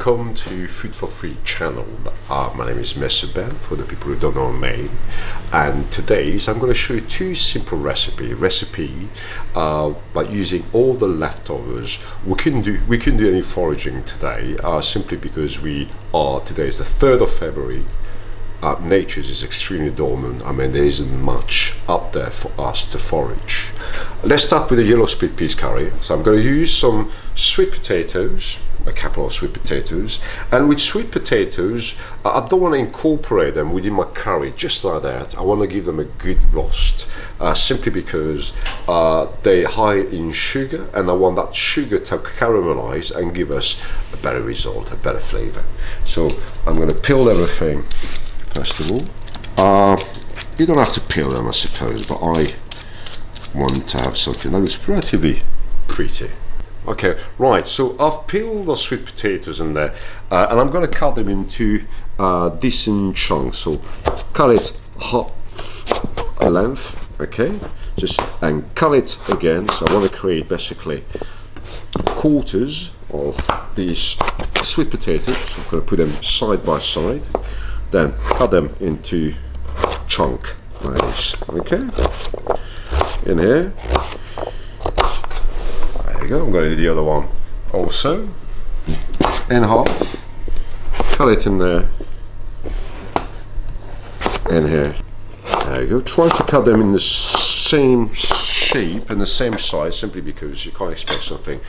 welcome to Food for Free channel. My name is Mr. Ben, for the people who don't know me. And today I'm going to show you two simple recipe by using all the leftovers. We couldn't do any foraging today, simply because today is the 3rd of February. Nature is extremely dormant. I mean, there isn't much up there for us to forage. Let's start with the yellow split peas curry. So I'm going to use some sweet potatoes, a couple of sweet potatoes, and with sweet potatoes I don't want to incorporate them within my curry just like that. I want to give them a good roast, simply because they're high in sugar, and I want that sugar to caramelize and give us a better result, a better flavor. So I'm going to peel everything first of all. You don't have to peel them, I suppose, but I want to have something that looks relatively pretty. Okay, right, so I've peeled the sweet potatoes in there, and I'm going to cut them into decent chunks. So cut it half a length, okay, and cut it again. So I want to create basically quarters of these sweet potatoes. So I'm going to put them side by side, then cut them into chunk like this, okay, in here. There you go. I'm going to do the other one also in half, cut it in there, in here. There you go. Try to cut them in the same shape and the same size, simply because you can't expect something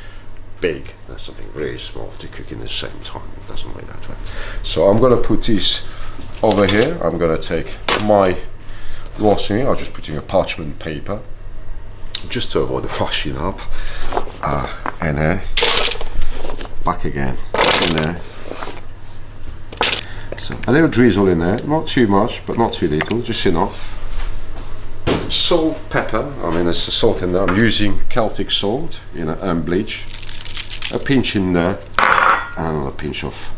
big and something really small to cook in the same time. It doesn't work that way. So I'm going to put this over here. I'm going to take my roasting. I'll just put in a parchment paper just to avoid the washing up, and back again in there. So a little drizzle in there, not too much but not too little, just enough. Salt, pepper, I mean there's the salt in there. I'm using Celtic salt, and bleach. A pinch in there, and another pinch of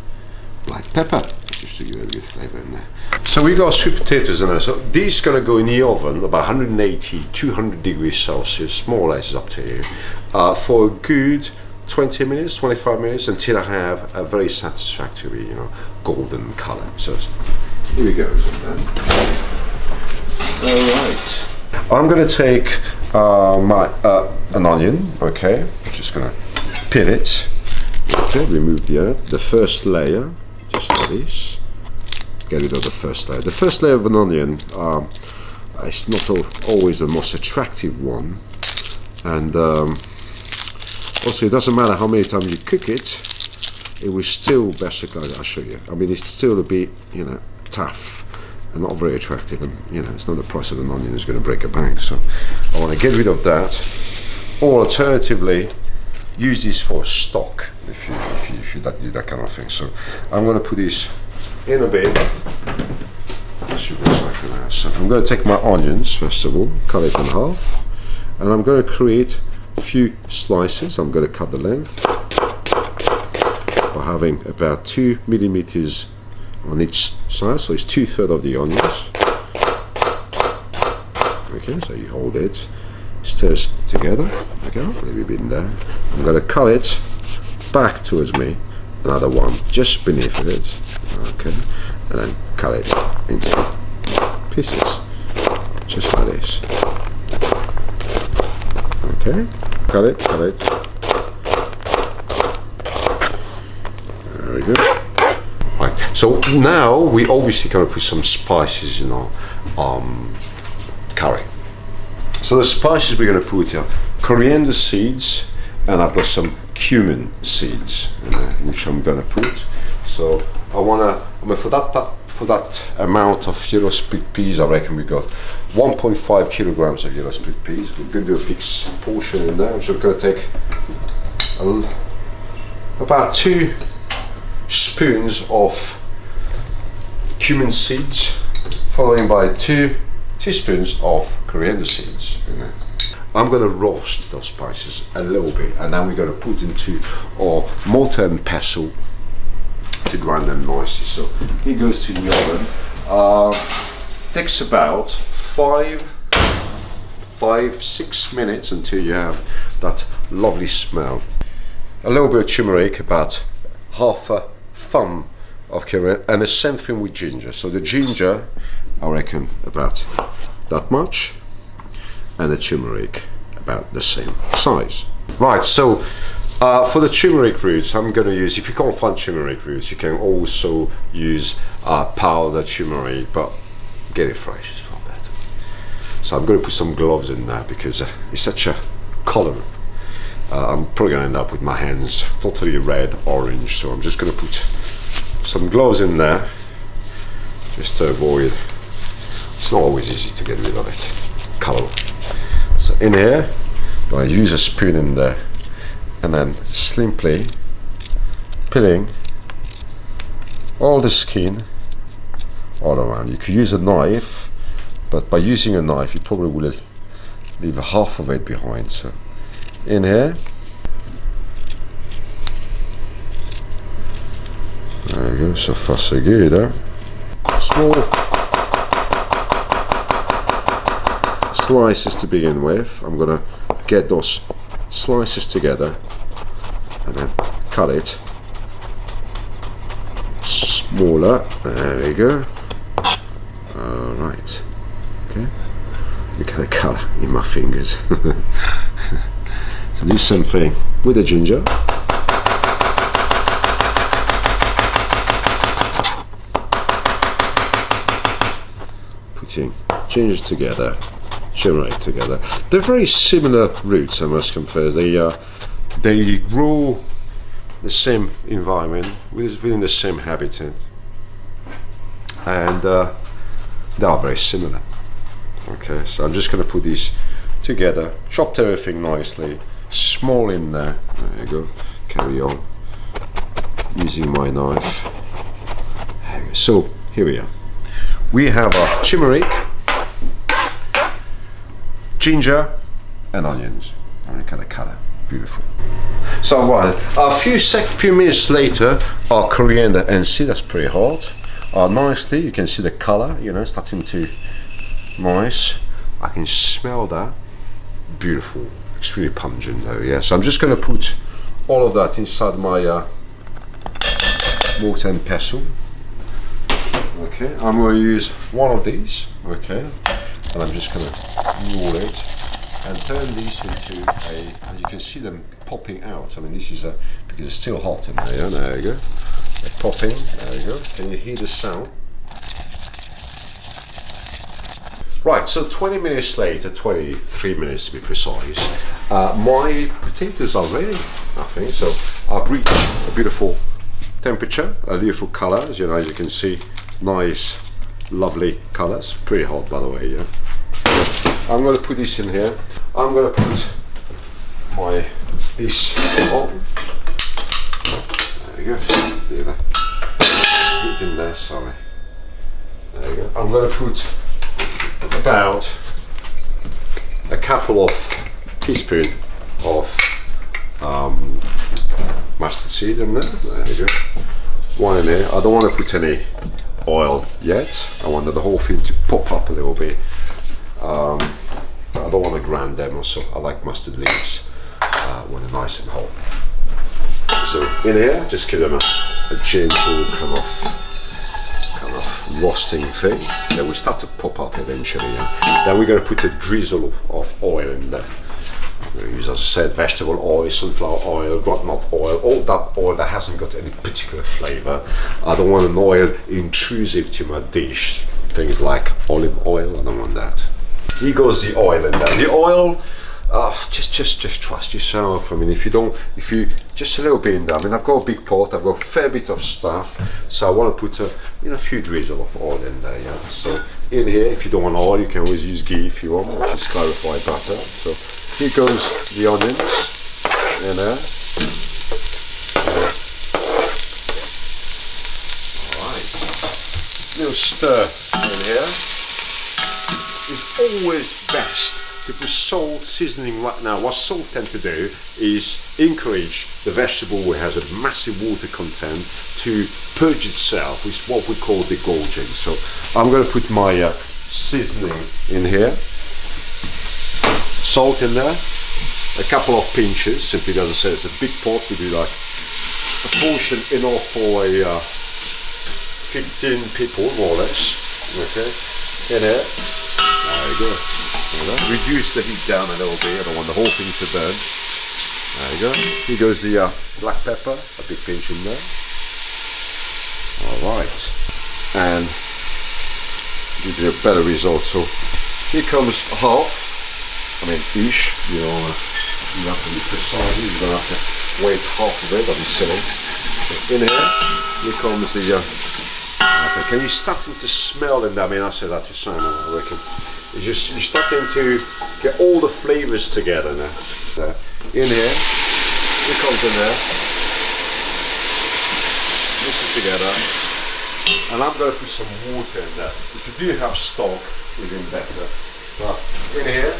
black pepper, just to give it a good flavour in there. So we got sweet potatoes in there. So these gonna go in the oven about 180, 200 degrees Celsius, more or less, is up to you, for a good 20 minutes, 25 minutes, until I have a very satisfactory, golden colour. So here we go. All right. I'm gonna take an onion. Okay, I'm just gonna peel it. Okay, remove the first layer, just like this. Get rid of the first layer. The first layer of an onion is not always the most attractive one, and also it doesn't matter how many times you cook it, it will still basically, I'll show you. I mean, it's still a bit, tough and not very attractive, and it's not the price of an onion is going to break a bank. So I want to get rid of that, or alternatively, use this for stock if you do that kind of thing. So I'm going to put this in a bin. So I'm going to take my onions first of all, cut it in half, and I'm going to create a few slices. I'm going to cut the length by having about 2 millimeters on each side, so it's 2/3 of the onions. Okay, so you hold it, stirs together. Okay, maybe a bit in there. I'm going to cut it back towards me, another one just beneath it. Okay, and then cut it into pieces, just like this. Okay, cut it. Very good. Right, so now we obviously going to put some spices in our curry. So the spices we're going to put are coriander seeds, and I've got some cumin seeds in there, which I'm going to put. So for that amount of yellow split peas, I reckon we got 1.5 kilograms of yellow split peas. We're going to do a big portion in there. I'm just going to take about 2 spoons of cumin seeds, followed by 2 teaspoons of coriander seeds in there. I'm going to roast those spices a little bit, and then we're going to put into our mortar and pestle to grind them nicely. So it goes to the oven. Takes about 5-6 minutes until you have that lovely smell. A little bit of turmeric, about half a thumb of cumin, and the same thing with ginger. So the ginger, I reckon about that much, and the turmeric about the same size. Right, so for the turmeric roots, I'm going to use, if you can't find turmeric roots, you can also use powdered turmeric, but get it fresh, it's far better. So I'm going to put some gloves in there because it's such a color. I'm probably going to end up with my hands totally red, orange, so I'm just going to put some gloves in there just to avoid, it's not always easy to get rid of it, color. So in here, I'm going to use a spoon in there and then simply peeling all the skin all around. You could use a knife, but by using a knife you probably will leave half of it behind. So in here, there we go, so far so good. Small slices to begin with. I'm gonna get those slices together and then cut it smaller. There we go. All right. Okay. Look at the color in my fingers. So do something with the ginger. Putting ginger together, turmeric together. They're very similar roots, I must confess. They grow the same environment, within the same habitat, and they are very similar. Okay, so I'm just going to put these together, chopped everything nicely, small in there. There you go. Carry on using my knife. There you go. So here we are. We have our turmeric, ginger, and onions. And look at the color, beautiful. So well, a few minutes later, our coriander, and see that's pretty hot. Nicely, you can see the color, you know, starting to nice. I can smell that. Beautiful, extremely pungent though. Yeah. So I'm just going to put all of that inside my mortar and pestle. Okay, I'm going to use one of these. Okay, and I'm just going to roll it and turn these into a, and you can see them popping out. I mean, this is because it's still hot in there. There you go. They're popping. There you go. Can you hear the sound? Right, so 20 minutes later, 23 minutes to be precise, my potatoes are ready, I think. So I've reached a beautiful temperature, a beautiful colors, you know, as you can see, nice, lovely colors. Pretty hot, by the way, yeah. I'm going to put this in here. I'm going to put this on. There you go. Leave it in there, sorry. There you go. I'm going to put about a couple of teaspoons of mustard seed in there. There you go. One in there. I don't want to put any oil yet. I want the whole thing to pop up a little bit. I don't want to grind them also. I like mustard leaves when they're nice and hot. So in here, just give them a gentle kind of roasting thing. Then we start to pop up eventually. Then we're going to put a drizzle of oil in there. We're going to use, as I said, vegetable oil, sunflower oil, groundnut oil, all that oil that hasn't got any particular flavor. I don't want an oil intrusive to my dish. Things like olive oil, I don't want that. Here goes the oil in there. The oil, just trust yourself. I mean, if you just a little bit in there. I mean, I've got a big pot. I've got a fair bit of stuff, so I want to put a few drizzle of oil in there. Yeah. So in here, if you don't want oil, you can always use ghee if you want, which is clarified butter. So here goes the onions in there. All right. Little stir in here. It's always best to put salt, seasoning right now. What salt tends to do is encourage the vegetable which has a massive water content to purge itself, which is what we call degorging. So I'm going to put my seasoning in here, salt in there, a couple of pinches, simply as I said, it's a big pot, we do like a portion enough for a 15 people, more or less. Okay, in here. There you go. Reduce the heat down a little bit. I don't want the whole thing to burn. There you go. Here goes the black pepper, a big pinch in there. All right, and give you a better result. So here comes half. I mean, ish. You know, you have to be precise. You don't have to wait half of it. That'd be silly. So in here comes the. Okay, can you starting to smell in there? I mean, I say that to Simon. I reckon you're starting to get all the flavors together now. In here comes in there. Mix it together, and I'm going to put some water in there. If you do have stock, even better. But in here,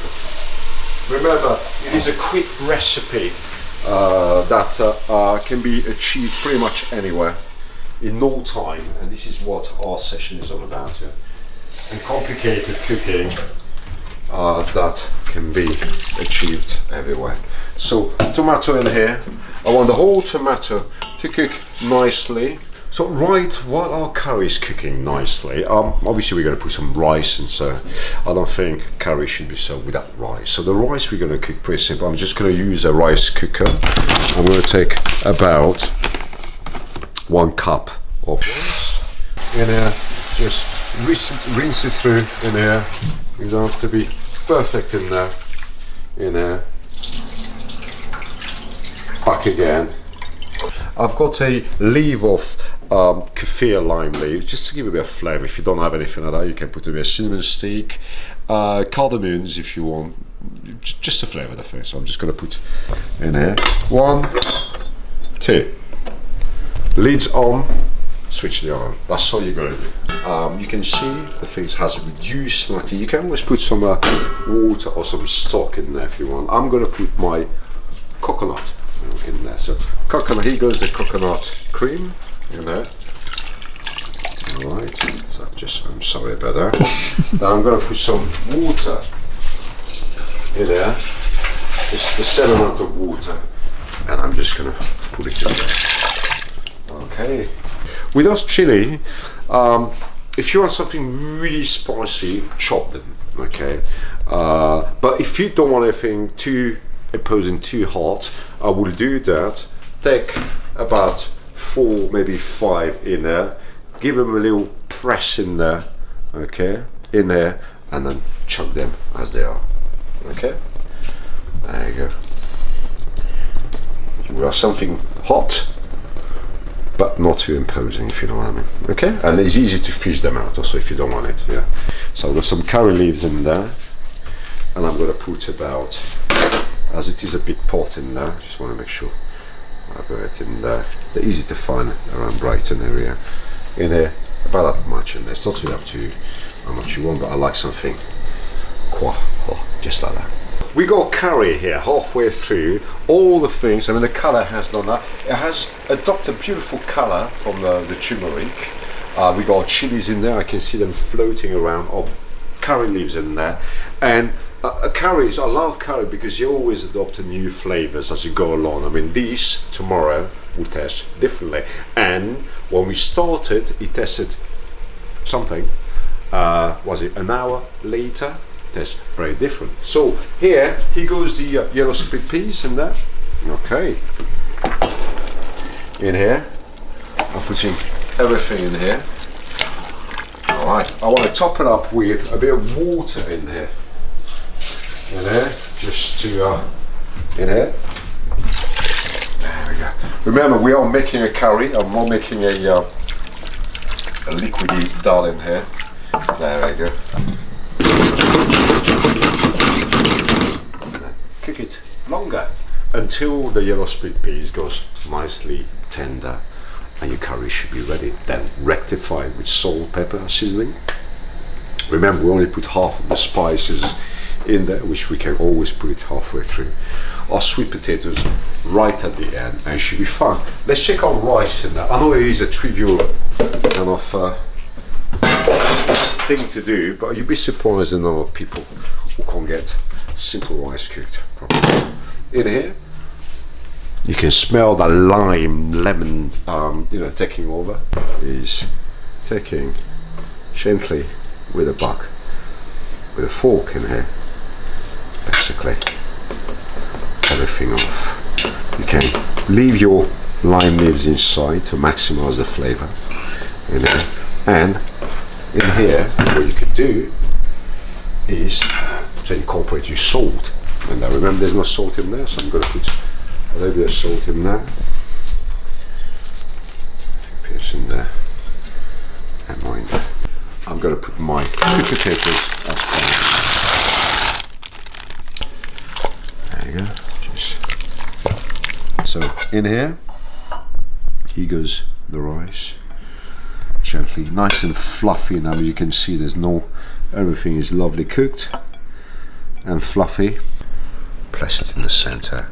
remember, it is a quick recipe that can be achieved pretty much anywhere in no time, and this is what our session is all about here. And complicated cooking that can be achieved everywhere. So tomato in here. I want the whole tomato to cook nicely. So right while our curry is cooking nicely, obviously we're going to put some rice in, so I don't think curry should be served without rice. So the rice we're going to cook pretty simple. I'm just going to use a rice cooker. I'm going to take about 1 cup of rice in here. Just rinse it through in here. You don't have to be perfect in there. In here. Back again. I've got a leaf of kaffir lime leaves, just to give a bit of flavour. If you don't have anything like that, you can put a bit of cinnamon stick, cardamoms if you want, just to flavour the thing. So I'm just going to put in here. 1, 2. Lids on, switch the on. That's all you're going to do. You can see the thing has reduced slightly. You can always put some water or some stock in there if you want. I'm going to put my coconut in there. So coconut, here goes the coconut cream in there. Alright, so I'm sorry about that. Then I'm going to put some water in there. Just the same amount of water. And I'm just going to put it in there. Okay, with those chili, if you want something really spicy, chop them, okay? But if you don't want anything too opposing, too hot, I will do that. Take about 4, maybe 5 in there, give them a little press in there, okay? In there, and then chop them as they are, okay? There you go. You want something hot, but not too imposing, if you know what I mean. Okay, and it's easy to fish them out also if you don't want it. Yeah. So I've got some curry leaves in there, and I'm going to put about, as it is a big pot in there, just want to make sure I've got it in there. They're easy to find around Brighton area. In here, about that much in there. It's totally up to you how much you want, but I like something quite hot, just like that. We got curry here halfway through, all the things. I mean, the color has done that. It has adopted a beautiful color from the turmeric. We got chilies in there. I can see them floating around, or curry leaves in there. And curries, I love curry because you always adopt new flavors as you go along. I mean, these tomorrow will taste differently. And when we started, it tasted something. Was it an hour later? Tastes very different. So here goes the yellow split peas in there. Okay. In here, I'm putting everything in here. All right. I want to top it up with a bit of water in here. In here, just to in here. There we go. Remember, we are making a curry. I'm not making a liquidy dal in here. There we go. Cook it longer until the yellow split peas goes nicely tender and your curry should be ready. Then rectify it with salt, pepper, seasoning. Remember, we only put half of the spices in there, which we can always put it halfway through. Our sweet potatoes right at the end, and it should be fun. Let's check our rice in there. I know it is a trivial kind of thing to do, but you'd be surprised the number of people who can't get simple rice cooked properly. In here, You can smell that lime, lemon, taking over. Is taking gently with a fork in here, basically everything off. You can leave your lime leaves inside to maximize the flavor, and in here what you could do is to incorporate your salt. And I remember there's no salt in there, so I'm going to put a little bit of salt in there. Put it in there. And mind, I'm going to put my sweet potatoes as well. There you go. So in here goes the rice. Gently, nice and fluffy. Now you can see everything is lovely cooked and fluffy. Place it in the center.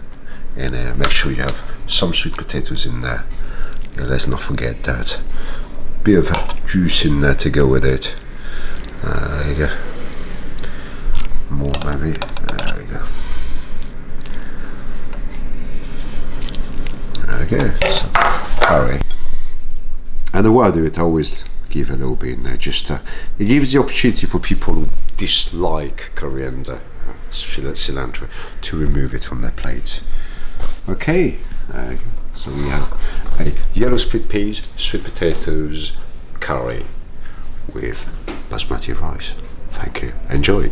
In there, make sure you have some sweet potatoes in there. Let's not forget that. Bit of juice in there to go with it. There you go. More maybe. There we go. Okay. So, curry. And the way I do it, I always give a little bit in there. It gives the opportunity for people who dislike coriander, cilantro, to remove it from their plate. Okay, so we have a yellow split peas, sweet potatoes, curry with basmati rice. Thank you. Enjoy.